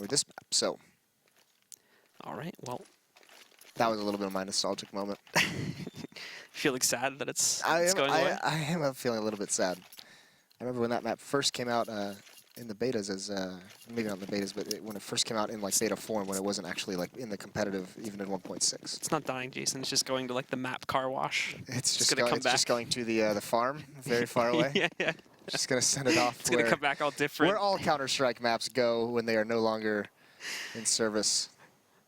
for this map. So, all right, well. That was a little bit of my nostalgic moment. Feeling sad that it's going away? I am feeling a little bit sad. I remember when that map first came out in the betas as, maybe not in the betas, but when it first came out in like beta form, when it wasn't actually like in the competitive, even in 1.6. It's not dying, Jason. It's just going to like the map car wash. It's just going to the farm, very far away. yeah. Just gonna send it off. It's gonna come back all different. Where all Counter-Strike maps go when they are no longer in service.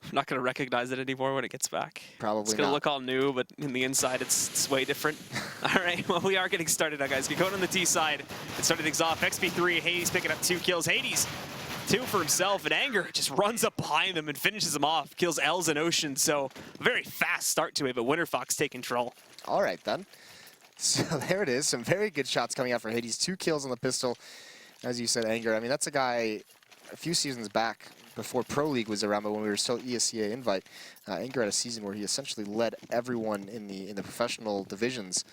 I'm not going to recognize it anymore when it gets back. Probably It's going to look all new, but in the inside, it's way different. All right, well, we are getting started now, guys. KKona on the T side and starting things off. XP3, Hades picking up 2 kills. Hades, 2 for himself, and Anger just runs up behind them and finishes him off. Kills Els and Ocean, so a very fast start to it, but Winterfox take control. All right, then. So there it is. Some very good shots coming out for Hades. 2 kills on the pistol. As you said, Anger. I mean, that's a guy a few seasons back, before Pro League was around, but when we were still ESCA Invite, Anger had a season where he essentially led everyone in the professional divisions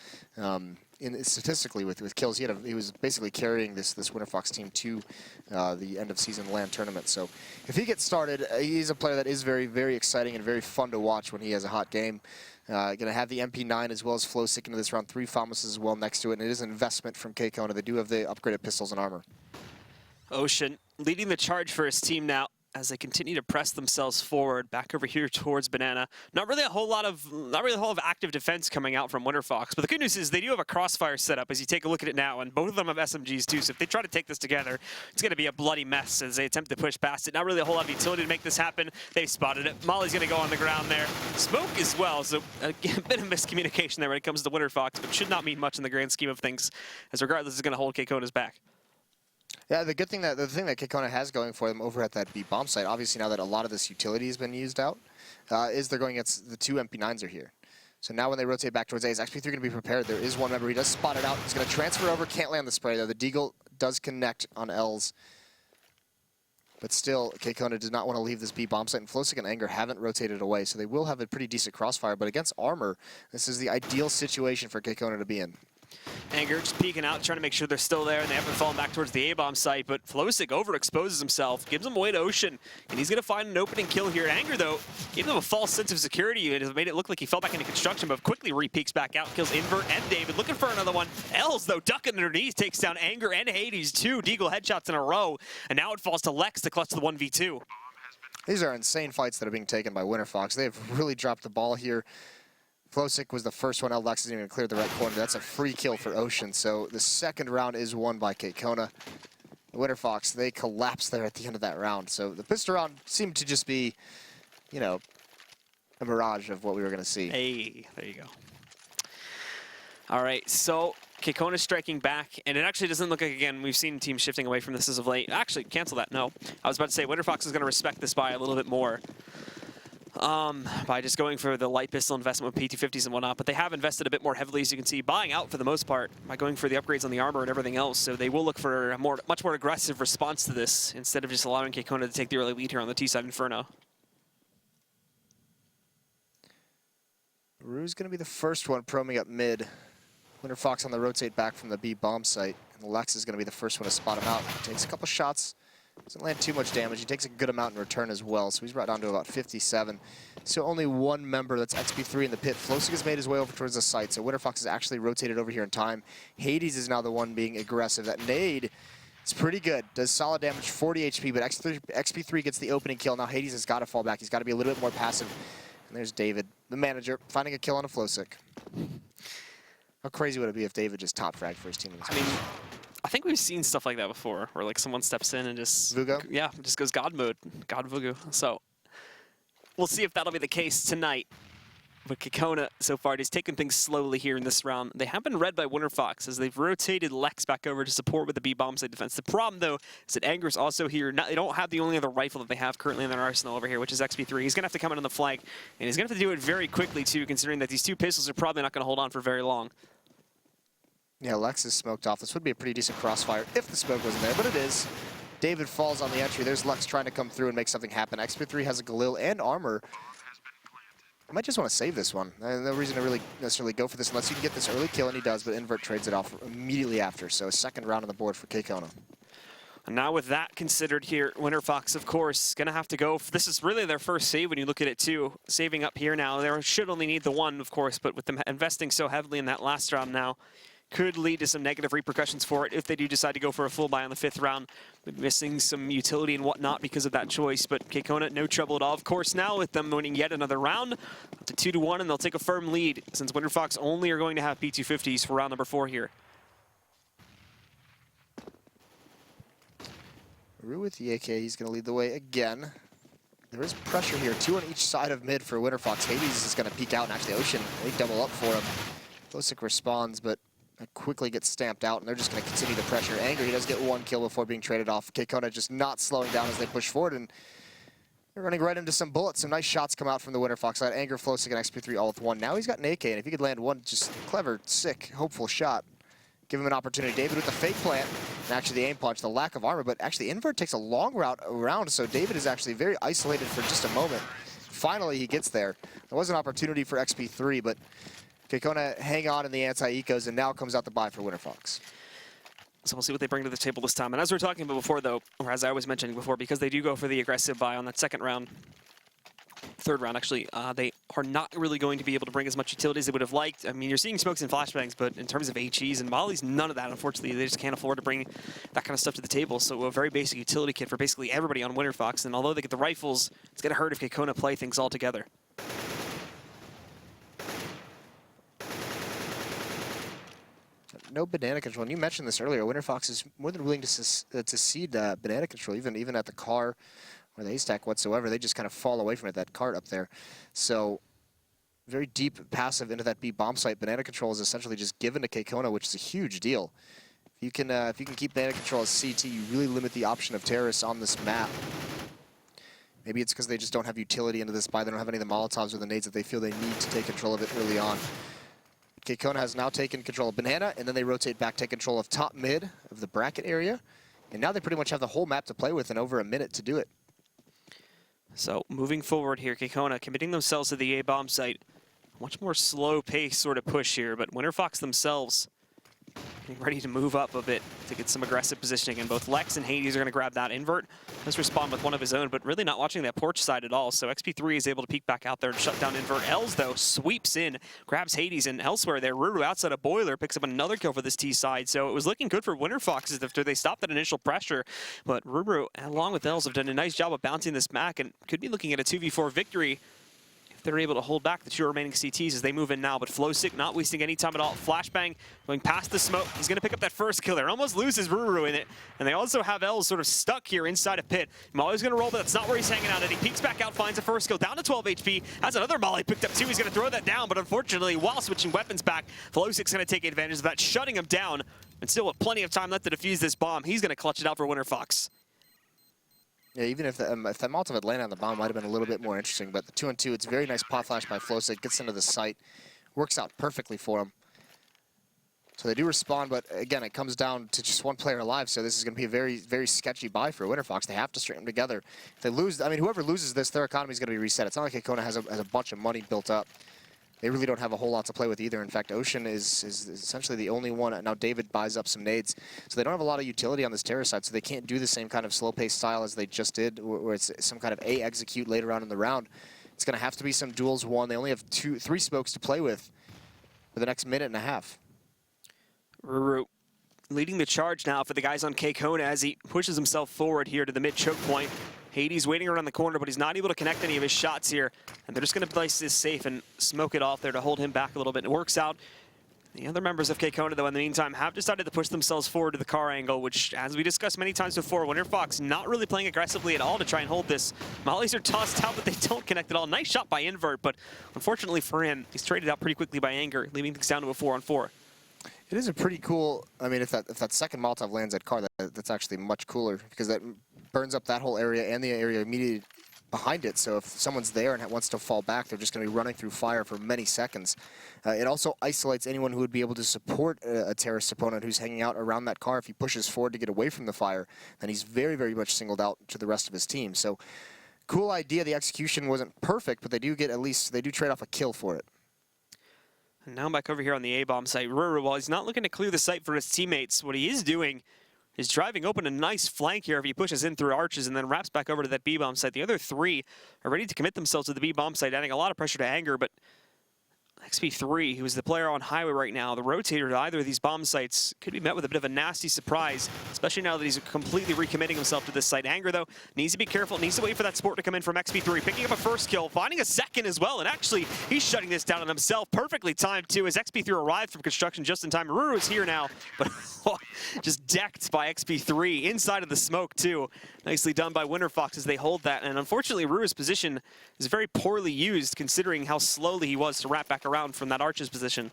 statistically with kills. He was basically carrying this Winterfox team to the end of season LAN tournament. So if he gets started, he's a player that is very, very exciting and very fun to watch when he has a hot game. Going to have the MP9 as well as Flowstick into this round, 3 Famas as well next to it, and it is an investment from KKona. They do have the upgraded pistols and armor. Ocean leading the charge for his team now as they continue to press themselves forward back over here towards Banana. Not really a whole lot of active defense coming out from Winterfox, but the good news is they do have a crossfire setup as you take a look at it now, and both of them have SMGs too, so if they try to take this together, it's going to be a bloody mess as they attempt to push past it. Not really a whole lot of utility to make this happen. They've spotted it. Molly's going to go on the ground there. Smoke as well, so a bit of miscommunication there when it comes to Winterfox, but should not mean much in the grand scheme of things, as regardless is going to hold KKona's back. Yeah, the thing that KKona has going for them over at that B bomb site, obviously now that a lot of this utility has been used out, is they're going against the 2 MP9s are here. So now when they rotate back towards A, is XP3 going to be prepared? There is one member. He does spot it out. He's going to transfer over. Can't land the spray, though. The Deagle does connect on Els. But still, KKona does not want to leave this B bomb site, and Flowstick and Anger haven't rotated away, so they will have a pretty decent crossfire. But against Armor, this is the ideal situation for KKona to be in. Anger just peeking out, trying to make sure they're still there, and they haven't fallen back towards the A-bomb site, but Flowstick overexposes himself, gives him away to Ocean, and he's going to find an opening kill here. Anger, though, gave them a false sense of security. It has made it look like he fell back into construction, but quickly re-peeks back out, kills Invert and David, looking for another one. Els, though, ducking underneath, takes down Anger and Hades, 2 Deagle headshots in a row, and now it falls to Lex to clutch the 1v2. These are insane fights that are being taken by Winterfox. They've really dropped the ball here. Flowstick was the first one. Lex isn't even cleared the right corner. That's a free kill for Ocean. So the second round is won by KKona. Winterfox, they collapsed there at the end of that round. So the pistol round seemed to just be, you know, a mirage of what we were going to see. Hey, there you go. All right, so KKona striking back, and it actually doesn't look like, again, we've seen teams shifting away from this as of late. Actually, cancel that, no. I was about to say, Winterfox is going to respect this by a little bit more. By just going for the light pistol investment with P250s and whatnot, but they have invested a bit more heavily, as you can see, buying out for the most part by going for the upgrades on the armor and everything else, so they will look for a much more aggressive response to this instead of just allowing KKona to take the early lead here on the T-side Inferno. Rue's going to be the first one proming up mid. Winterfox on the rotate back from the B bomb site, and Lex is going to be the first one to spot him out. Takes a couple shots. Doesn't land too much damage. He takes a good amount in return as well, so he's brought down to about 57. So only one member, that's XP3 in the pit. Flowstick has made his way over towards the site, so Winterfox has actually rotated over here in time. Hades is now the one being aggressive. That nade is pretty good. Does solid damage, 40 HP, but XP3 gets the opening kill. Now Hades has got to fall back. He's got to be a little bit more passive. And there's David, the manager, finding a kill on a Flowstick. How crazy would it be if David just top fragged for his team? I mean, I think we've seen stuff like that before, where like someone steps in and just Vugo? Yeah, just goes God mode, God Vugo. So we'll see if that'll be the case tonight. But KKona so far is taking things slowly here in this round. They have been read by Winterfox as they've rotated Lex back over to support with the B bomb site defense. The problem though is that Anger's also here. They don't have the only other rifle that they have currently in their arsenal over here, which is XP3. He's gonna have to come in on the flank, and he's gonna have to do it very quickly too, considering that these 2 pistols are probably not gonna hold on for very long. Yeah, Lex is smoked off. This would be a pretty decent crossfire if the smoke wasn't there, but it is. David falls on the entry. There's Lex trying to come through and make something happen. XP3 has a Galil and armor. I might just want to save this one. No reason to really necessarily go for this unless you can get this early kill, and he does, but Invert trades it off immediately after. So a second round on the board for KKona. And now with that considered here, Winterfox, of course, going to have to go. This is really their first save when you look at it, too. Saving up here now. They should only need the one, of course, but with them investing so heavily in that last round now, could lead to some negative repercussions for it if they do decide to go for a full buy on the 5th round. Missing some utility and whatnot because of that choice, but KKona, no trouble at all. Of course, now with them winning yet another round, up to 2-1, and they'll take a firm lead since Winterfox only are going to have P250s for round number 4 here. Rue with the AK, he's going to lead the way again. There is pressure here, 2 on each side of mid for Winterfox. Hades is going to peek out, and actually Ocean, they double up for him. Flosic responds, but quickly gets stamped out, and they're just going to continue the pressure. Anger, he does get 1 kill before being traded off. KKona just not slowing down as they push forward, and they're running right into some bullets. Some nice shots come out from the Winterfox side. Anger, Flosic, and XP3 all with 1. Now he's got an AK, and if he could land 1 just clever, sick, hopeful shot, give him an opportunity. David with the fake plant, and actually the aim punch, the lack of armor, but actually Invert takes a long route around, so David is actually very isolated for just a moment. Finally, he gets there. There was an opportunity for XP3, but KKona hang on in the anti-ecos, and now comes out the buy for Winterfox. So we'll see what they bring to the table this time. And as we were talking about before, though, or as I was mentioning before, because they do go for the aggressive buy on that 2nd round, 3rd round, actually, they are not really going to be able to bring as much utility as they would have liked. I mean, you're seeing smokes and flashbangs, but in terms of HEs and mollies, none of that, unfortunately. They just can't afford to bring that kind of stuff to the table. So a very basic utility kit for basically everybody on Winterfox. And although they get the rifles, it's going to hurt if KKona play things all together. No banana control. And you mentioned this earlier. Winterfox is more than willing to cede banana control, even at the car or the haystack whatsoever. They just kind of fall away from it, that cart up there. So very deep passive into that B bomb site. Banana control is essentially just given to KKona, which is a huge deal. If you can keep banana control as CT, you really limit the option of terrorists on this map. Maybe it's because they just don't have utility into this buy. They don't have any of the Molotovs or the nades that they feel they need to take control of it early on. KKona has now taken control of Banana, and then they rotate back, take control of top mid of the bracket area. And now they pretty much have the whole map to play with in over a minute to do it. So moving forward here, KKona committing themselves to the A bomb site. Much more slow pace sort of push here, but Winterfox themselves getting ready to move up a bit to get some aggressive positioning, and both Lex and Hades are going to grab that. Invert does respond with one of his own, but really not watching that porch side at all. So XP3 is able to peek back out there and shut down Invert. Els, though, sweeps in, grabs Hades, and elsewhere there, Ruru outside of Boiler picks up another kill for this T side. So it was looking good for Winterfox after they stopped that initial pressure. But Ruru, along with Els, have done a nice job of bouncing this back and could be looking at a 2v4 victory. They're able to hold back the 2 remaining CTs as they move in now, but Flosic not wasting any time at all. Flashbang going past the smoke. He's going to pick up that first kill there. Almost loses Ruru in it. And they also have Els sort of stuck here inside of pit. Molly's going to roll, but that's not where he's hanging out. And he peeks back out, finds the first kill, down to 12 HP. Has another Molly picked up too. He's going to throw that down, but unfortunately, while switching weapons back, Flosic's going to take advantage of that, shutting him down. And still with plenty of time left to defuse this bomb, he's going to clutch it out for Winterfox. Yeah, even if that Molotov had landed on the bomb, might have been a little bit more interesting. But the 2-on-2, it's a very nice pot flash by Flosic. Gets into the site, works out perfectly for him. So they do respond, but again, it comes down to just 1 player alive. So this is going to be a very, very sketchy buy for Winterfox. They have to string them together. If they lose, I mean, whoever loses this, their economy is going to be reset. It's not like KKona has a bunch of money built up. They really don't have a whole lot to play with either. In fact, Ocean is essentially the only one. Now David buys up some nades. So they don't have a lot of utility on this terror side, so they can't do the same kind of slow-paced style as they just did, where it's some kind of A execute later on in the round. It's going to have to be some duels won. They only have 3 smokes to play with for the next minute and a half. Ruru leading the charge now for the guys on KKona as he pushes himself forward here to the mid choke point. Hades waiting around the corner, but he's not able to connect any of his shots here. And they're just going to place this safe and smoke it off there to hold him back a little bit. It works out. The other members of KKona, though, in the meantime, have decided to push themselves forward to the car angle, which, as we discussed many times before, Winterfox not really playing aggressively at all to try and hold this. Mollies are tossed out, but they don't connect at all. Nice shot by Invert, but unfortunately for him, he's traded out pretty quickly by Anger, leaving things down to a 4-on-4. It is a pretty cool, I mean, if that second Molotov lands at car, that's actually much cooler, because that burns up that whole area and the area immediately behind it. So if someone's there and wants to fall back, they're just going to be running through fire for many seconds. It also isolates anyone who would be able to support a terrorist opponent who's hanging out around that car. If he pushes forward to get away from the fire, then he's very, very much singled out to the rest of his team. So cool idea. The execution wasn't perfect, but they do trade off a kill for it. And now back over here on the A-bomb site. Ruru, while he's not looking to clear the site for his teammates, what he is doing is driving open a nice flank here if he pushes in through arches and then wraps back over to that B-bomb site. The other three are ready to commit themselves to the B-bomb site, adding a lot of pressure to Anger, but XP3, who is the player on highway right now, the rotator to either of these bomb sites, could be met with a bit of a nasty surprise, especially now that he's completely recommitting himself to this site. Anger, though, needs to be careful, needs to wait for that support to come in from XP3, picking up a first kill, finding a second as well, and actually, he's shutting this down on himself, perfectly timed, too, as XP3 arrived from construction just in time. Ruru is here now, but just decked by XP3, inside of the smoke, too. Nicely done by Winterfox as they hold that, and unfortunately, Ruru's position is very poorly used, considering how slowly he was to wrap back around from that archer's position.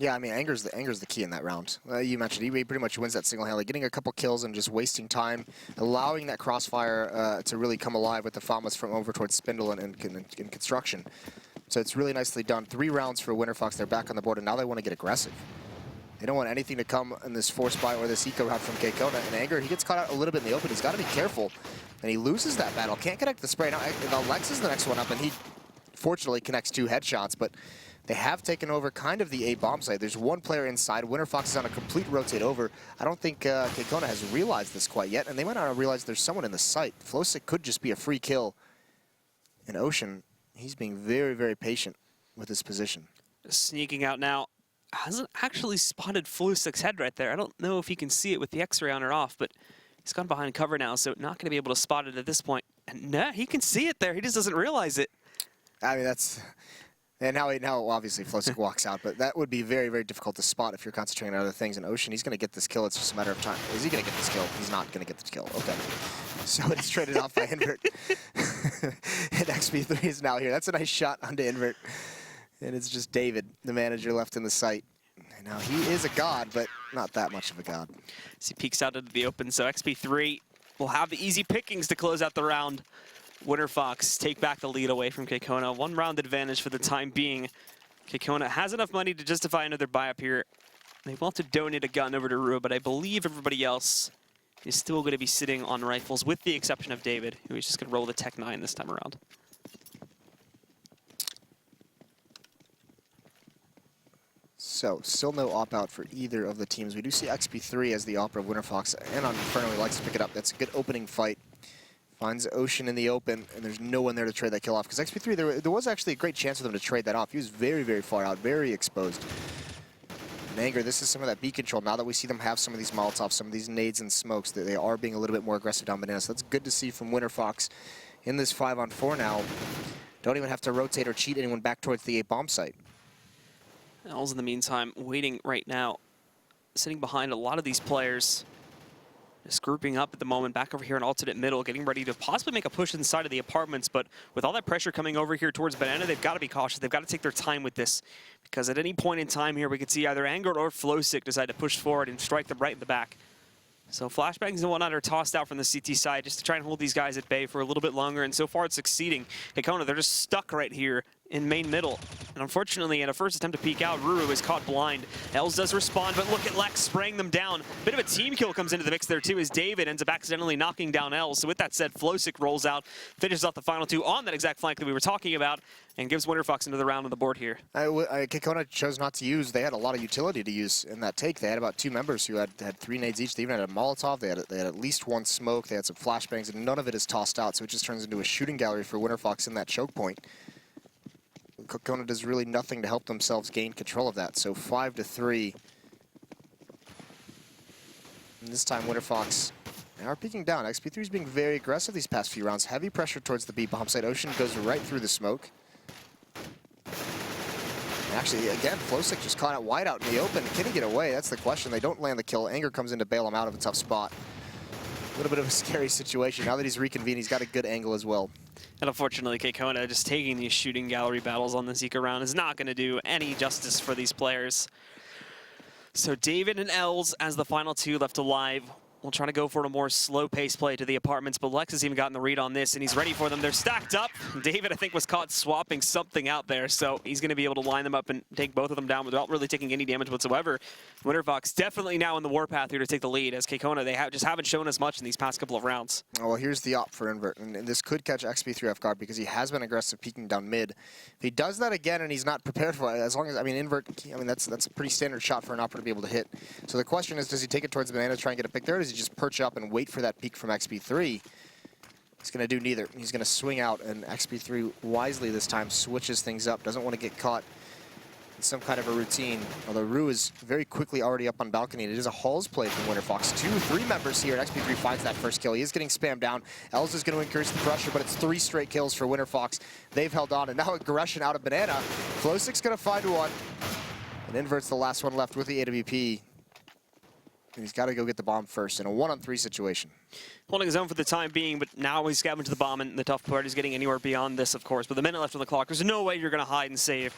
Yeah, I mean, Anger's the key in that round. You mentioned he pretty much wins that single-handedly, getting a couple kills and just wasting time, allowing that crossfire to really come alive with the Famas from over towards Spindle and construction. So it's really nicely done. 3 rounds for Winterfox. They're back on the board, and now they want to get aggressive. They don't want anything to come in this force buy or this eco route from KKona. And Anger, he gets caught out a little bit in the open. He's got to be careful. And he loses that battle. Can't connect the spray. Now Lex is the next one up, and he fortunately connects 2 headshots. But they have taken over kind of the A bomb site. There's 1 player inside. Winterfox is on a complete rotate over. I don't think KKona has realized this quite yet. And they might not have realized there's someone in the site. Flosic could just be a free kill. And Ocean, he's being very, very patient with his position. Sneaking out now. Hasn't actually spotted Flusic's head right there. I don't know if he can see it with the X-ray on or off, but he's gone behind cover now, so not going to be able to spot it at this point. And nah, he can see it there. He just doesn't realize it. I mean, that's... And now obviously Flosic walks out, but that would be very, very difficult to spot if you're concentrating on other things. And Ocean, he's going to get this kill. It's just a matter of time. Is he going to get this kill? He's not going to get this kill. Okay. So it's traded off by Invert. And XP3 is now here. That's a nice shot onto Invert. And it's just David, the manager, left in the site. And now he is a god, but not that much of a god. As he peeks out into the open, so XP3 will have the easy pickings to close out the round. Winterfox take back the lead away from KKona. 1 round advantage for the time being. KKona has enough money to justify another buy up here. They want to donate a gun over to Rua, but I believe everybody else is still going to be sitting on rifles, with the exception of David, who is just going to roll the Tech 9 this time around. So, still no op-out for either of the teams. We do see XP3 as the opera of Winterfox, and on Inferno, he likes to pick it up. That's a good opening fight. Finds Ocean in the open, and there's no one there to trade that kill off. Because XP3, there was actually a great chance for them to trade that off. He was very, very far out, very exposed. And Anger, this is some of that B control. Now that we see them have some of these Molotovs, some of these nades and smokes, that they are being a little bit more aggressive down Banana. So that's good to see from Winterfox in this 5-on-4 now. Don't even have to rotate or cheat anyone back towards the A bomb site. Els, in the meantime, waiting right now, sitting behind a lot of these players. Just grouping up at the moment, back over here in alternate middle, getting ready to possibly make a push inside of the apartments, but with all that pressure coming over here towards Banana, they've got to be cautious. They've got to take their time with this, because at any point in time here, we could see either Anger or Flosic decide to push forward and strike them right in the back. So flashbangs and whatnot are tossed out from the CT side just to try and hold these guys at bay for a little bit longer, and so far it's succeeding. KKona, they're just stuck right here in main middle. And unfortunately, in a first attempt to peek out, Ruru is caught blind. Els does respond, but look at Lex spraying them down. Bit of a team kill comes into the mix there too, as David ends up accidentally knocking down Els. So with that said, Flosic rolls out, finishes off the final 2 on that exact flank that we were talking about, and gives Winterfox into the round on the board here. KKona chose not to use. They had a lot of utility to use in that take. They had about 2 members who had 3 nades each. They even had a Molotov. They had at least 1 smoke. They had some flashbangs, and none of it is tossed out. So it just turns into a shooting gallery for Winterfox in that choke point. KKona does really nothing to help themselves gain control of that. So 5-3. And this time Winterfox, they are peeking down. XP3 is being very aggressive these past few rounds. Heavy pressure towards the B bomb site. Ocean goes right through the smoke. And actually, again, Flosic just caught out wide out in the open. Can he get away? That's the question. They don't land the kill. Anger comes in to bail him out of a tough spot. A little bit of a scary situation. Now that he's reconvened, he's got a good angle as well. And unfortunately, KKona just taking these shooting gallery battles on this eco round is not going to do any justice for these players. So David and Els as the final 2 left alive. will try to go for a more slow-paced play to the apartments, but Lex has even gotten the read on this, and he's ready for them. They're stacked up. David, I think, was caught swapping something out there, so he's going to be able to line them up and take both of them down without really taking any damage whatsoever. Winterfox definitely now in the warpath here to take the lead, as KKona, they just haven't shown us much in these past couple of rounds. Oh, well, here's the op for Invert, and this could catch XP3 off guard because he has been aggressive peeking down mid. If he does that again and he's not prepared for it, as long as, I mean, Invert, I mean, that's a pretty standard shot for an opper to be able to hit. So the question is, does he take it towards Banana, try and get a pick there, or does he just perch up and wait for that peek from XP3? He's going to do neither. He's going to swing out, and XP3 wisely this time switches things up, doesn't want to get caught in some kind of a routine. Although Rue is very quickly already up on balcony, and it is a Halls play from Winterfox. 2-3 members here, and XP3 finds that first kill. He is getting spammed down. Els is going to increase the pressure, but it's 3 straight kills for Winterfox. They've held on, and now aggression out of Banana. Flowsick's going to find one, and Invert's the last one left with the AWP. And he's got to go get the bomb first in a 1-on-3 situation. Holding his own for the time being, but now he's scavenged the bomb, and the tough part is getting anywhere beyond this, of course. But the minute left on the clock, there's no way you're going to hide and save.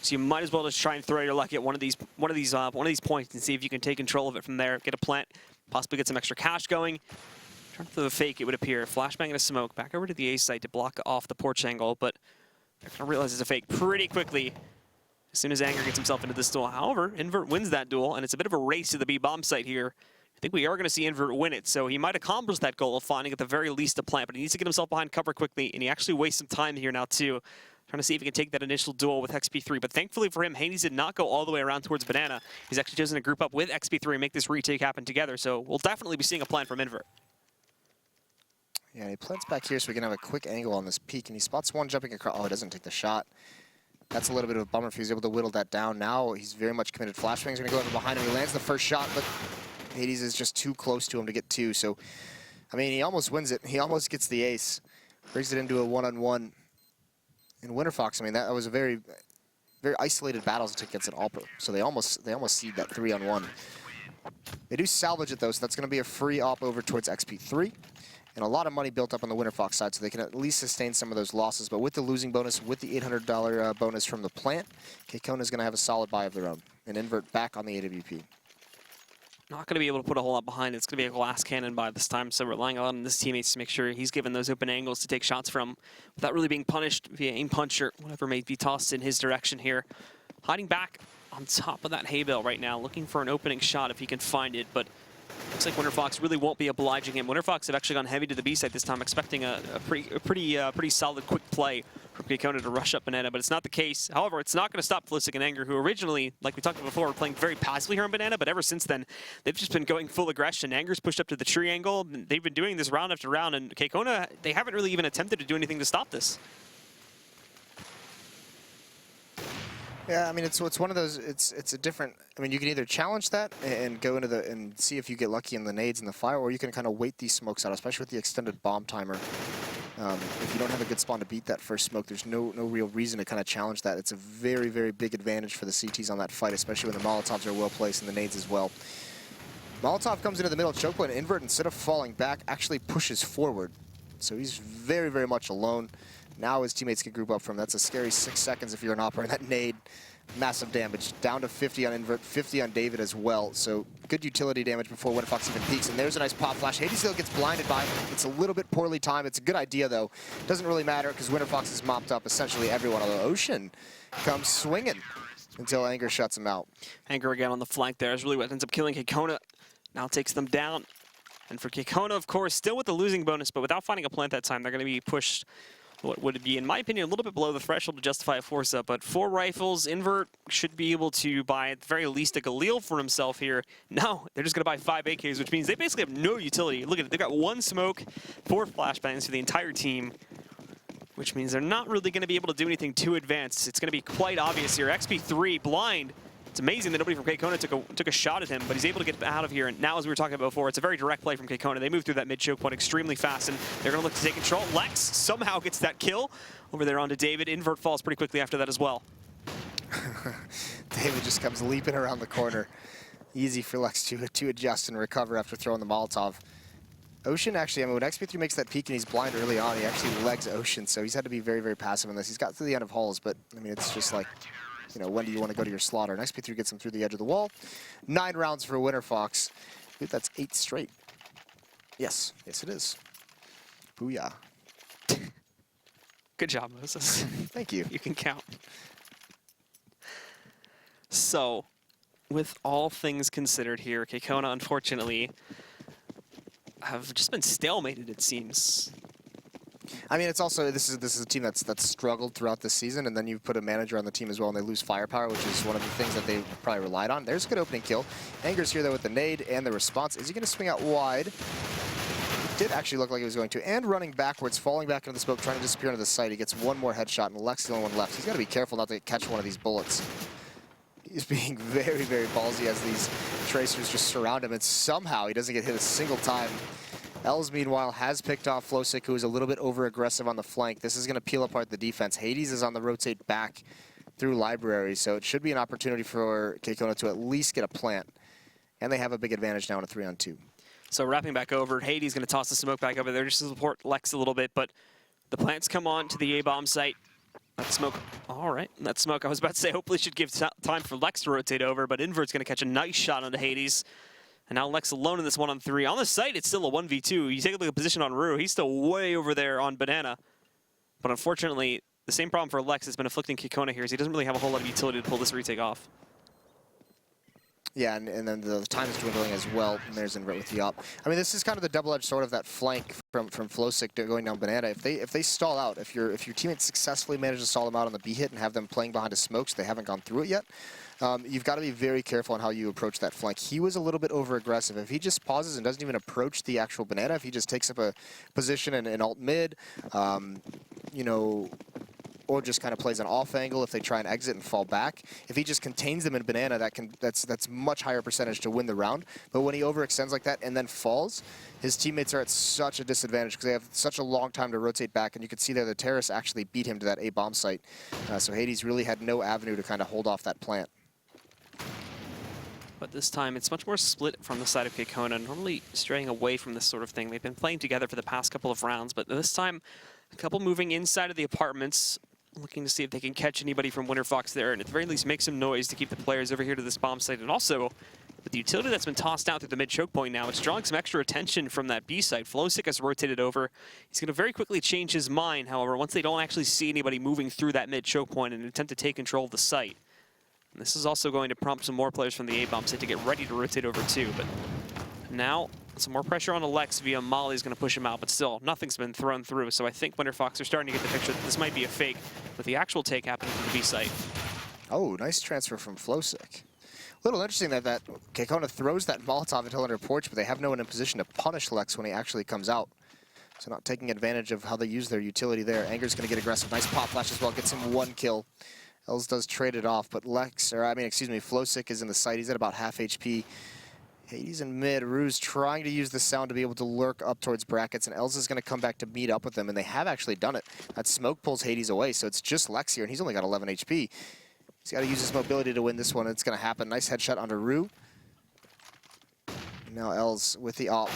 So you might as well just try and throw your luck at one of these points and see if you can take control of it from there. Get a plant, possibly get some extra cash going. Trying to throw a fake, it would appear. Flashbang and a smoke back over to the A site to block off the porch angle, but they're going to realize it's a fake pretty quickly as soon as Anger gets himself into this duel. However, Invert wins that duel, and it's a bit of a race to the B bomb site here. I think we are going to see Invert win it, so he might accomplish that goal of finding at the very least a plant, but he needs to get himself behind cover quickly, and he actually wastes some time here now too, trying to see if he can take that initial duel with XP3. But thankfully for him, Hades did not go all the way around towards Banana. He's actually chosen to group up with XP3 and make this retake happen together, so we'll definitely be seeing a plan from Invert. Yeah, he plants back here so we can have a quick angle on this peak, and he spots one jumping across. Oh, he doesn't take the shot. That's a little bit of a bummer if he was able to whittle that down. Now he's very much committed. Flashbang's going to go over behind him. He lands the first shot, but Hades is just too close to him to get 2. So, I mean, he almost wins it. He almost gets the ace. Brings it into a 1-on-1. In Winterfox, I mean, that was a very, very isolated battle to take against an Alper. So they almost seed that 3-on-1. They do salvage it, though, so that's going to be a free op over towards XP3. And a lot of money built up on the Winterfox side, so they can at least sustain some of those losses. But with the losing bonus, with the $800 bonus from the plant, KKona is going to have a solid buy of their own. And Invert back on the AWP. Not going to be able to put a whole lot behind it. It's going to be a glass cannon by this time, so relying on his teammates to make sure he's given those open angles to take shots from without really being punished via aim punch or whatever may be tossed in his direction here. Hiding back on top of that hay bale right now, looking for an opening shot if he can find it, but looks like Winterfox really won't be obliging him. Winterfox have actually gone heavy to the B side this time, expecting a pretty solid quick play from KKona to rush up Banana, but it's not the case. However, it's not going to stop Flowsick and Anger, who originally, like we talked about before, were playing very passively here on Banana, but ever since then, they've just been going full aggression. Anger's pushed up to the tree angle. They've been doing this round after round, and KKona, they haven't really even attempted to do anything to stop this. Yeah, I mean, it's one of those, it's a different, I mean, you can either challenge that and go into and see if you get lucky in the nades and the fire, or you can kind of wait these smokes out, especially with the extended bomb timer. If you don't have a good spawn to beat that first smoke, there's no real reason to kind of challenge that. It's a very, very big advantage for the CTs on that fight, especially when the Molotovs are well placed and the nades as well. Molotov comes into the middle choke point, and Invert, instead of falling back, actually pushes forward. So he's very, very much alone. Now his teammates can group up from him. That's a scary 6 seconds if you're an opera. That nade, massive damage. Down to 50 on Invert, 50 on David as well. So good utility damage before Winterfox even peaks. And there's a nice pop flash. Hades still gets blinded by him. It's a little bit poorly timed. It's a good idea, though. Doesn't really matter because Winterfox has mopped up essentially everyone. Although Ocean comes swinging until Anger shuts him out. Anger again on the flank there is really what ends up killing KKona. Now takes them down. And for KKona, of course, still with the losing bonus, but without finding a plant that time, they're going to be pushed what would be, in my opinion, a little bit below the threshold to justify a force-up, but 4 rifles, Invert should be able to buy at the very least a Galil for himself here. No, they're just going to buy 5 AKs, which means they basically have no utility. Look at it, they've got 1 smoke, 4 flashbangs for the entire team, which means they're not really going to be able to do anything too advanced. It's going to be quite obvious here. XP3 blind. It's amazing that nobody from KKona took a shot at him, but he's able to get out of here. And now, as we were talking about before, it's a very direct play from KKona. They move through that mid-choke point extremely fast, and they're going to look to take control. Lex somehow gets that kill over there onto David. Invert falls pretty quickly after that as well. David just comes leaping around the corner. Easy for Lex to adjust and recover after throwing the Molotov. Ocean actually, I mean, when XP3 makes that peek and he's blind early on, he actually legs Ocean, so he's had to be very, very passive in this. He's got to the end of Halls, but, I mean, it's just like, you know, when do you want to go to your slaughter? And XP3 gets him through the edge of the wall. 9 rounds for Winterfox. Dude, that's 8 straight. Yes, yes it is. Booyah. Good job, Moses. Thank you. You can count. So, with all things considered here, KKona, unfortunately, have just been stalemated, it seems. I mean, it's also this is a team that's struggled throughout this season, and then you put a manager on the team as well, and they lose firepower, which is one of the things that they probably relied on. There's a good opening kill. Anger's here though with the nade and the response. Is he going to swing out wide? It did actually look like he was going to, and running backwards, falling back into the smoke, trying to disappear into the site. He gets one more headshot, and Lex is the only one left. He's got to be careful not to catch one of these bullets. He's being very, very ballsy as these tracers just surround him, and somehow he doesn't get hit a single time. Els, meanwhile, has picked off Flowsick, who is a little bit over-aggressive on the flank. This is going to peel apart the defense. Hades is on the rotate back through Library, so it should be an opportunity for KKona to at least get a plant. And they have a big advantage now in a 3-on-2. So wrapping back over, Hades going to toss the smoke back over there just to support Lex a little bit, but the plants come on to the A-bomb site. That smoke, all right, that smoke, I was about to say, hopefully should give time for Lex to rotate over, but Invert's going to catch a nice shot onto Hades. And now Lex alone in this 1-on-3. On the site, it's still a 1v2. You take a look at the position on Rue, he's still way over there on Banana. But unfortunately, the same problem for Lex has been afflicting KKona here, is he doesn't really have a whole lot of utility to pull this retake off. Yeah, and then the time is dwindling as well, and there's Invert with the op. I mean, this is kind of the double-edged sword of that flank from Flowsick going down Banana. If they stall out, if your teammates successfully manage to stall them out on the B hit and have them playing behind a smoke, so they haven't gone through it yet, you've got to be very careful on how you approach that flank. He was a little bit over-aggressive. If he just pauses and doesn't even approach the actual Banana, if he just takes up a position in alt mid, you know, or just kind of plays an off angle if they try and exit and fall back. If he just contains them in Banana, that's much higher percentage to win the round. But when he overextends like that and then falls, his teammates are at such a disadvantage because they have such a long time to rotate back. And you can see there the terrorists actually beat him to that A-bomb site. So Hades really had no avenue to kind of hold off that plant. But this time, it's much more split from the side of KKona, normally straying away from this sort of thing. They've been playing together for the past couple of rounds, but this time, a couple moving inside of the apartments, looking to see if they can catch anybody from Winterfox there, and at the very least make some noise to keep the players over here to this bomb site. And also, with the utility that's been tossed out through the mid choke point now, it's drawing some extra attention from that B site. Flowsick has rotated over. He's going to very quickly change his mind, however, once they don't actually see anybody moving through that mid choke point and attempt to take control of the site. And this is also going to prompt some more players from the A-bomb site to get ready to rotate over too. But now, some more pressure on Alex via Molly is going to push him out, but still, nothing's been thrown through. So I think Winterfox are starting to get the picture that this might be a fake, with the actual take happening from the B site. Oh, nice transfer from Flowsick. A little interesting that KKona throws that Molotov until under porch, but they have no one in position to punish Lex when he actually comes out. So not taking advantage of how they use their utility there. Anger's going to get aggressive. Nice pop flash as well, gets him one kill. Els does trade it off, but Flowsick is in the site. He's at about half HP. Hades in mid. Rue's trying to use the sound to be able to lurk up towards brackets, and Els is going to come back to meet up with them, and they have actually done it. That smoke pulls Hades away, so it's just Lex here, and he's only got 11 HP. He's got to use his mobility to win this one, and it's going to happen. Nice headshot onto Rue. And now Els with the op.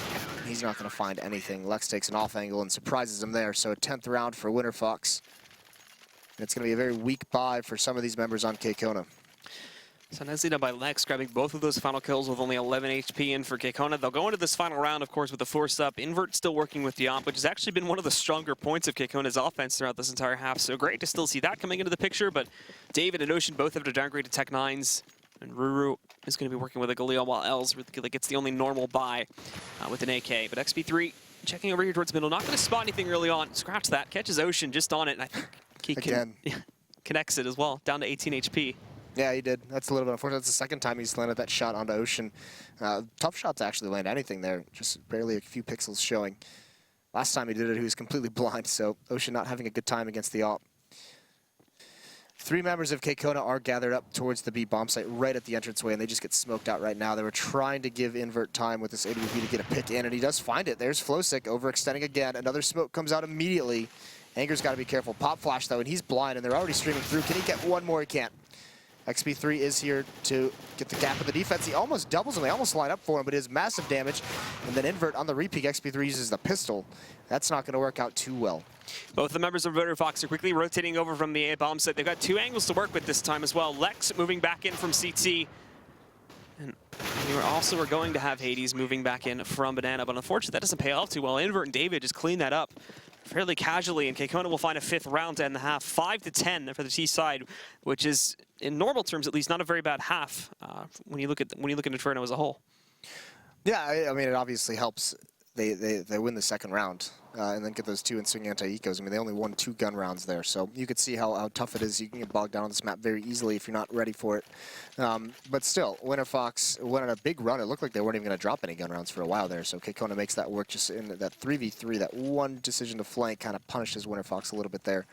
He's not going to find anything. Lex takes an off angle and surprises him there, so a 10th round for Winterfox. And it's going to be a very weak buy for some of these members on KKona. So nicely done by Lex, grabbing both of those final kills with only 11 HP in for KKona. They'll go into this final round, of course, with the force up. Invert still working with the op, which has actually been one of the stronger points of KKona's offense throughout this entire half. So great to still see that coming into the picture, but David and Ocean both have to downgrade to Tech 9s. And Ruru is going to be working with a Galil, while Els gets the only normal buy with an AK. But XP3 checking over here towards middle, not going to spot anything early on. Scratch that, catches Ocean just on it, and I think he connects it as well, down to 18 HP. Yeah, he did. That's a little bit unfortunate. That's the second time he's landed that shot onto Ocean. Tough shot to actually land anything there. Just barely a few pixels showing. Last time he did it, he was completely blind, so Ocean not having a good time against the op. 3 members of KKona are gathered up towards the B bomb site right at the entranceway, and they just get smoked out right now. They were trying to give Invert time with this AWP to get a pick in, and he does find it. There's Flowsick overextending again. Another smoke comes out immediately. Anger's got to be careful. Pop flash, though, and he's blind, and they're already streaming through. Can he get one more? He can't. XP3 is here to get the gap of the defense. He almost doubles him. They almost line up for him, but it is massive damage. And then Invert on the repeat, XP3 uses the pistol. That's not going to work out too well. Both the members of Winterfox are quickly rotating over from the A-bomb site. They've got 2 angles to work with this time as well. Lex moving back in from CT. And we're going to have Hades moving back in from Banana, but unfortunately that doesn't pay off too well. Invert and David just clean that up fairly casually, and KKona will find a 5th round to end the half. 5-10 for the T side, which is, in normal terms at least, not a very bad half when you look at Inferno as a whole. Yeah, I mean, it obviously helps. They win the second round and then get those 2 ensuing anti-ecos. I mean, they only won 2 gun rounds there, so you could see how tough it is. You can get bogged down on this map very easily if you're not ready for it. But still, Winterfox went on a big run. It looked like they weren't even going to drop any gun rounds for a while there, so KKona makes that work just in that 3v3. That one decision to flank kind of punishes Winterfox a little bit there.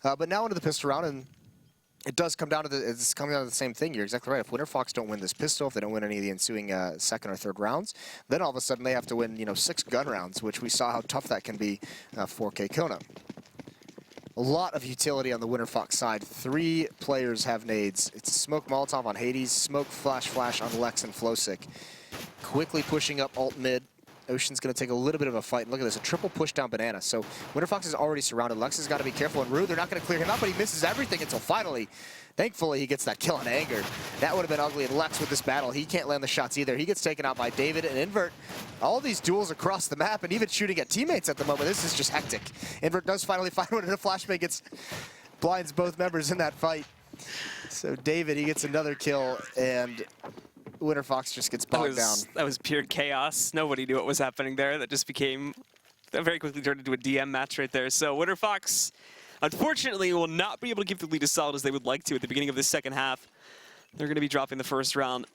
But now into the pistol round, and it does come down to it's coming down to the same thing. You're exactly right. If Winterfox don't win this pistol, if they don't win any of the ensuing second or third rounds, then all of a sudden they have to win, 6 gun rounds, which we saw how tough that can be for KKona. A lot of utility on the Winterfox side. 3 players have nades. It's Smoke Molotov on Hades, Smoke Flash on Lex and Flowsick. Quickly pushing up alt mid. Ocean's going to take a little bit of a fight. And look at this, a triple push down Banana. So Winterfox is already surrounded. Lex has got to be careful. And Rue, they're not going to clear him out, but he misses everything until finally, thankfully, he gets that kill on Anger. That would have been ugly. And Lex with this battle, he can't land the shots either. He gets taken out by David and Invert. All these duels across the map and even shooting at teammates at the moment. This is just hectic. Invert does finally find one, and a flashbang gets blinds both members in that fight. So David, he gets another kill, and Winterfox just gets bogged down. That was pure chaos. Nobody knew what was happening there. That just became, that very quickly turned into a DM match right there. So Winterfox, unfortunately, will not be able to give the lead as solid as they would like to at the beginning of this second half. They're going to be dropping the first round.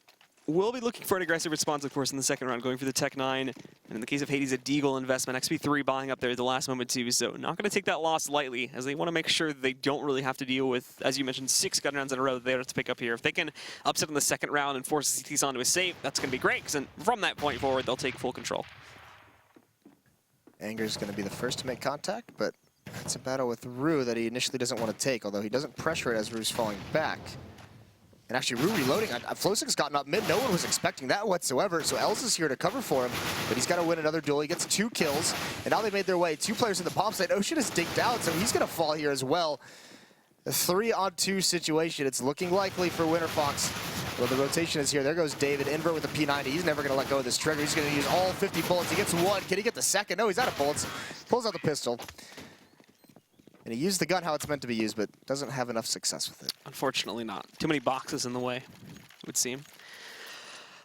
We'll be looking for an aggressive response, of course, in the second round, going for the Tech 9. And in the case of Hades, a Deagle investment. XP3 buying up there at the last moment, too. So not going to take that loss lightly, as they want to make sure that they don't really have to deal with, as you mentioned, 6 gun rounds in a row that they have to pick up here. If they can upset in the second round and force the CTs onto a save, that's going to be great, because from that point forward, they'll take full control. Anger's going to be the first to make contact, but it's a battle with Rue that he initially doesn't want to take, although he doesn't pressure it as Rue's falling back. And actually, Rue reloading. Flowsick's gotten up mid. No one was expecting that whatsoever. So Els is here to cover for him, but he's got to win another duel. He gets 2 kills, and now they made their way. 2 players in the bomb site. Ocean is dinked out, so he's going to fall here as well. A 3-on-2 situation. It's looking likely for Winterfox. Well, the rotation is here. There goes David. Invert with the P90. He's never going to let go of this trigger. He's going to use all 50 bullets. He gets 1. Can he get the second? No, he's out of bullets. Pulls out the pistol. And he used the gun how it's meant to be used, but doesn't have enough success with it. Unfortunately not. Too many boxes in the way, it would seem.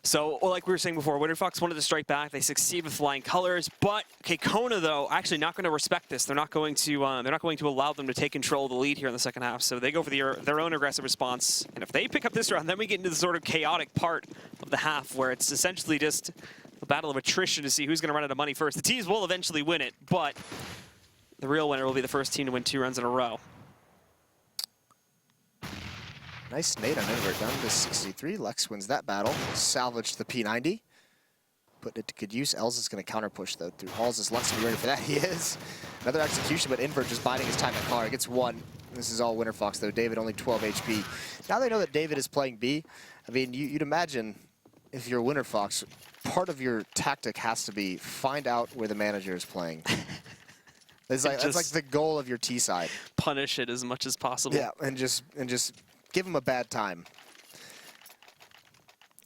So, like we were saying before, Winterfox wanted to strike back. They succeed with flying colors, but KKona, though, actually not going to respect this. They're not going to allow them to take control of the lead here in the second half. So they go for their own aggressive response. And if they pick up this round, then we get into the sort of chaotic part of the half, where it's essentially just a battle of attrition to see who's going to run out of money first. The teams will eventually win it, but the real winner will be the first team to win 2 runs in a row. Nice nade on Invert, down to 63. Lex wins that battle. Salvaged the P90. Put it to good use. Els is going to counter push, though, through Halls. Is Lex going to be ready for that? He is. Another execution, but Invert just biding his time at car. Gets 1. This is all Winterfox, though. David only 12 HP. Now they know that David is playing B. I mean, you'd imagine if you're Winterfox, part of your tactic has to be find out where the manager is playing. That's like the goal of your T side. Punish it as much as possible. Yeah, and just give him a bad time.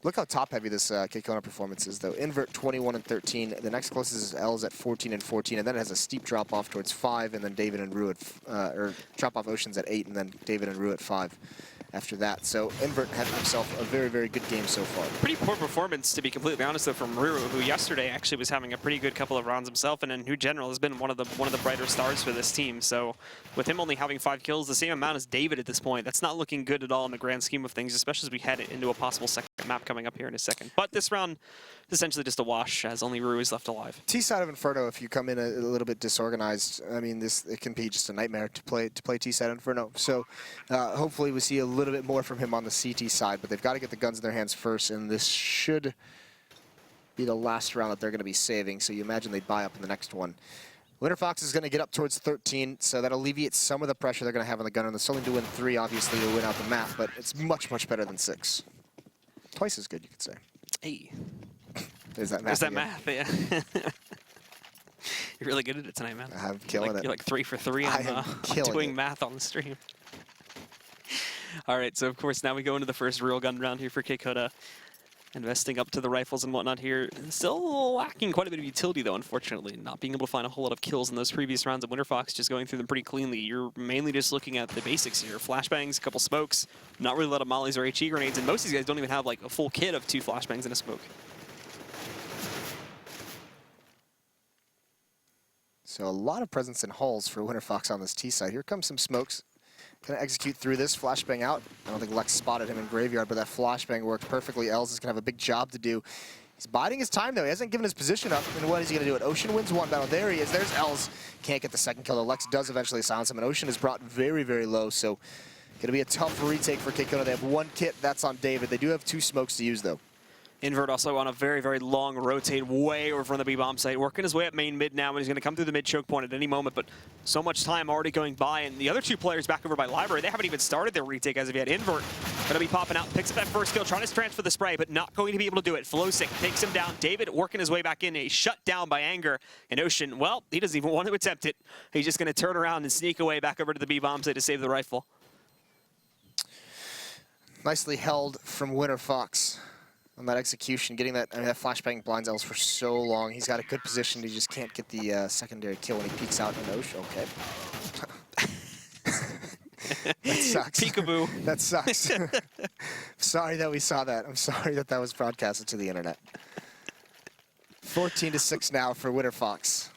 Look how top-heavy this KKona performance is, though. Invert 21 and 13. The next closest is Els at 14 and 14, and then it has a steep drop-off towards 5, and then David and Rue at or drop-off Oceans at 8, and then David and Rue at 5. After that. So Invert had himself a very, very good game so far. Pretty poor performance, to be completely honest, though, from Ruru, who yesterday actually was having a pretty good couple of rounds himself, and in general has been one of the brighter stars for this team. So with him only having 5 kills, the same amount as David at this point, that's not looking good at all in the grand scheme of things, especially as we head into a possible second map coming up here in a second. But this round is essentially just a wash, as only Ruru is left alive. T side of Inferno, if you come in a little bit disorganized, I mean, it can be just a nightmare to play T side Inferno. So hopefully we see a little bit more from him on the CT side, but they've got to get the guns in their hands first, and this should be the last round that they're going to be saving, so you imagine they'd buy up in the next one. Winterfox is going to get up towards 13, so that alleviates some of the pressure they're going to have on the gunner. They're still need to win 3, obviously, to win out the map, but it's much, much better than 6. Twice as good, you could say. Hey. There's that math. There's that math, yeah. You're really good at it tonight, man. I'm killing it. You're like 3 for 3 on doing math on the stream. All right, so of course now we go into the first real gun round here for KKona. Investing up to the rifles and whatnot here. Still lacking quite a bit of utility, though, unfortunately. Not being able to find a whole lot of kills in those previous rounds of Winterfox, just going through them pretty cleanly. You're mainly just looking at the basics here. Flashbangs, a couple smokes, not really a lot of mollies or HE grenades, and most of these guys don't even have like a full kit of 2 flashbangs and a smoke. So a lot of presence in halls for Winterfox on this T side. Here comes some smokes. Gonna execute through this, flashbang out. I don't think Lex spotted him in Graveyard, but that flashbang worked perfectly. Els is gonna have a big job to do. He's biding his time though. He hasn't given his position up. And what is he gonna do? Ocean wins one battle. There he is. There's Els. Can't get the second kill though. Lex does eventually silence him, and Ocean is brought very, very low. So gonna be a tough retake for KKona. They have 1 kit. That's on David. They do have 2 smokes to use though. Invert also on a very, very long rotate way over from the B-bomb site, working his way up main mid now, and he's going to come through the mid choke point at any moment, but so much time already going by, and the other 2 players back over by Library, they haven't even started their retake as of yet. Invert going to be popping out, picks up that first kill, trying to transfer the spray, but not going to be able to do it. Flowsick takes him down. David working his way back in, a shut down by Anger, and Ocean, well, he doesn't even want to attempt it. He's just going to turn around and sneak away back over to the B-bomb site to save the rifle. Nicely held from Winterfox on that execution, getting that, that flashbang blinds Els for so long. He's got a good position. He just can't get the secondary kill when he peeks out in Ocean. Okay. That sucks. Peekaboo. That sucks. Sorry that we saw that. I'm sorry that that was broadcasted to the internet. 14-6 now for Winterfox.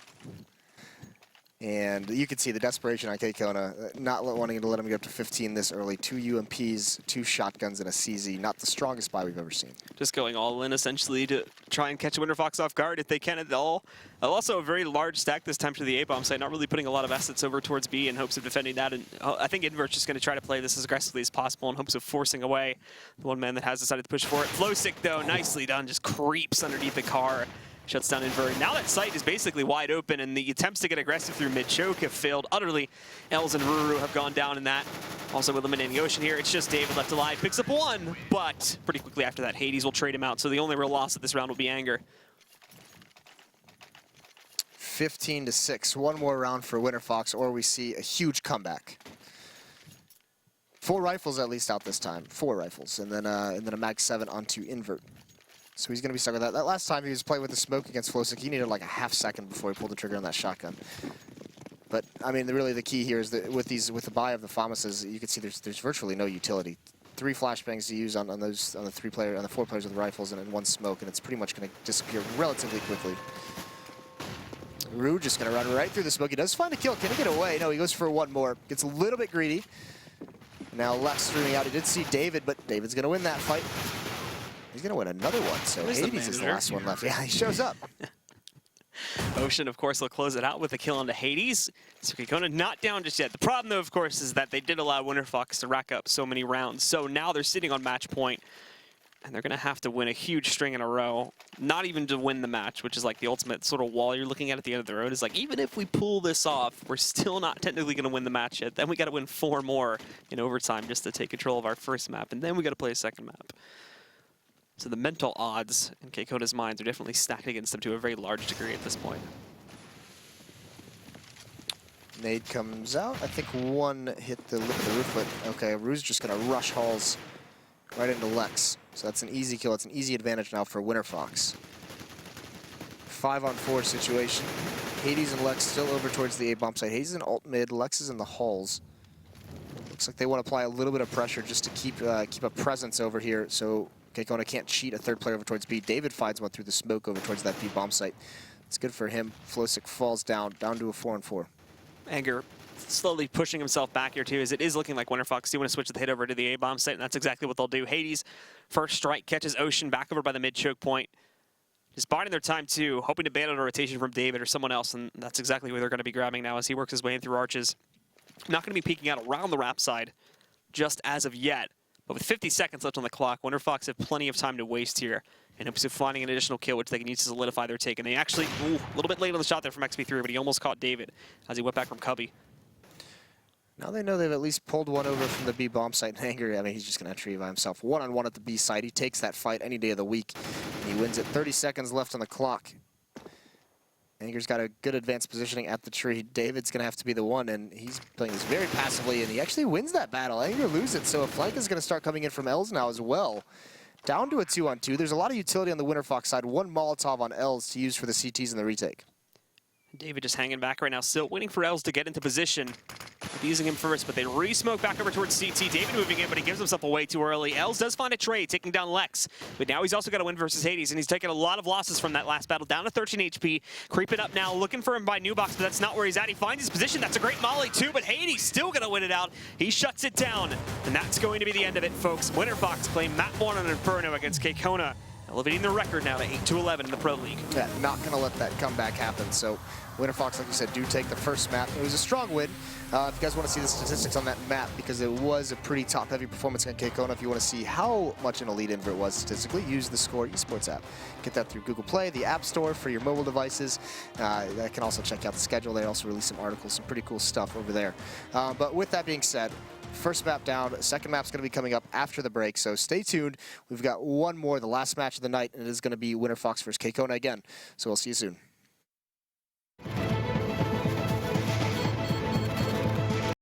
And you can see the desperation on KKona, not wanting to let him get up to 15 this early. 2 UMPs, 2 shotguns, and a CZ. Not the strongest buy we've ever seen. Just going all in, essentially, to try and catch Winterfox off guard if they can at all. Also a very large stack this time to the A-bomb site, not really putting a lot of assets over towards B in hopes of defending that. And I think Invert's just going to try to play this as aggressively as possible in hopes of forcing away the one man that has decided to push for it. Flowsick, though, nicely done, just creeps underneath the car. Shuts down Invert. Now that site is basically wide open, and the attempts to get aggressive through mid-choke have failed utterly. Els and Ruru have gone down in that. Also eliminating Ocean here. It's just David left alive. Picks up 1, but pretty quickly after that, Hades will trade him out. So the only real loss of this round will be Anger. 15-6. 1 more round for Winterfox, or we see a huge comeback. 4 rifles at least out this time. 4 rifles, and then a Mag 7 onto Invert. So he's going to be stuck with that. That last time he was playing with the smoke against Flowsick, he needed like a half second before he pulled the trigger on that shotgun. But I mean, really the key here is that with the buy of the FAMASs, you can see there's virtually no utility. 3 flashbangs to use on the 4 players with rifles, and then 1 smoke, and it's pretty much going to disappear relatively quickly. Rue just going to run right through the smoke. He does find a kill. Can he get away? No, he goes for 1 more. Gets a little bit greedy. Now Lex streaming out. He did see David, but David's going to win that fight. He's going to win another one, so Hades is the last one left. Yeah, he shows up. Ocean, of course, will close it out with a kill onto Hades. So KKona not down just yet. The problem, though, of course, is that they did allow Winterfox to rack up so many rounds. So now they're sitting on match point, and they're going to have to win a huge string in a row. Not even to win the match, which is like the ultimate sort of wall you're looking at the end of the road. Is like, even if we pull this off, we're still not technically going to win the match yet. Then we got to win 4 more in overtime just to take control of our first map, and then we got to play a second map. So the mental odds in KKona's minds are definitely stacked against them to a very large degree at this point. Nade comes out. I think 1 hit the lip of the rooflet. Okay, Rue's just going to rush Halls right into Lex. So that's an easy kill. It's an easy advantage now for Winterfox. 5-on-4 situation. Hades and Lex still over towards the A-bomb site. Hades is in alt mid. Lex is in the halls. Looks like they want to apply a little bit of pressure just to keep a presence over here, so KKona can't cheat a 3rd player over towards B. David finds 1 through the smoke over towards that B bomb site. It's good for him. Flowsick falls down to a 4-on-4. Anger slowly pushing himself back here too, as it is looking like Winterfox do want to switch the hit over to the A-bomb site, and that's exactly what they'll do. Hades, first strike, catches Ocean back over by the mid-choke point. Just biding their time too, hoping to ban out a rotation from David or someone else, and that's exactly where they're going to be grabbing now as he works his way in through arches. Not going to be peeking out around the ramp side just as of yet. But with 50 seconds left on the clock, Winterfox have plenty of time to waste here in hopes of finding an additional kill, which they can use to solidify their take. And they actually, a little bit late on the shot there from XP3, but he almost caught David as he went back from Cubby. Now they know they've at least pulled 1 over from the B bomb site. And Anger, I mean, he's just going to tree by himself. 1-on-1 at the B site. He takes that fight any day of the week. And he wins it. 30 seconds left on the clock. Anger's got a good advanced positioning at the tree. David's going to have to be the one, and he's playing this very passively, and he actually wins that battle. Anger loses it, so a flank is going to start coming in from Els now as well. down to a 2-on-2. There's a lot of utility on the Winterfox side. One Molotov on L's to use for the CTs in the retake. David just hanging back right now, still waiting for Els to get into position. Using him first, but they re-smoke back over towards CT. David moving in, but he gives himself away too early. Els does find a trade, taking down Lex, but now he's also got to win versus Hades, and he's taken a lot of losses from that last battle, down to 13 HP. Creeping up now, looking for him by New Box, but that's not where he's at. He finds his position. That's a great molly too, but Hades still going to win it out. He shuts it down, and that's going to be the end of it, folks. Winterfox playing map 1 on Inferno against KKona, elevating the record now to 8-11 in the Pro League. Yeah, not going to let that comeback happen. So Winterfox, like you said, do take the first map. It was a strong win. If you guys want to see the statistics on that map, because it was a pretty top-heavy performance against KKona, if you want to see how much an elite invert was statistically, use the Score Esports app. Get that through Google Play, the App Store for your mobile devices. I can also check out the schedule. They also release some articles, some pretty cool stuff over there. But with that being said, first map down, second map's going to be coming up after the break, so stay tuned. We've got one more, the last match of the night, and it is going to be Winterfox versus KKona again. So we'll see you soon.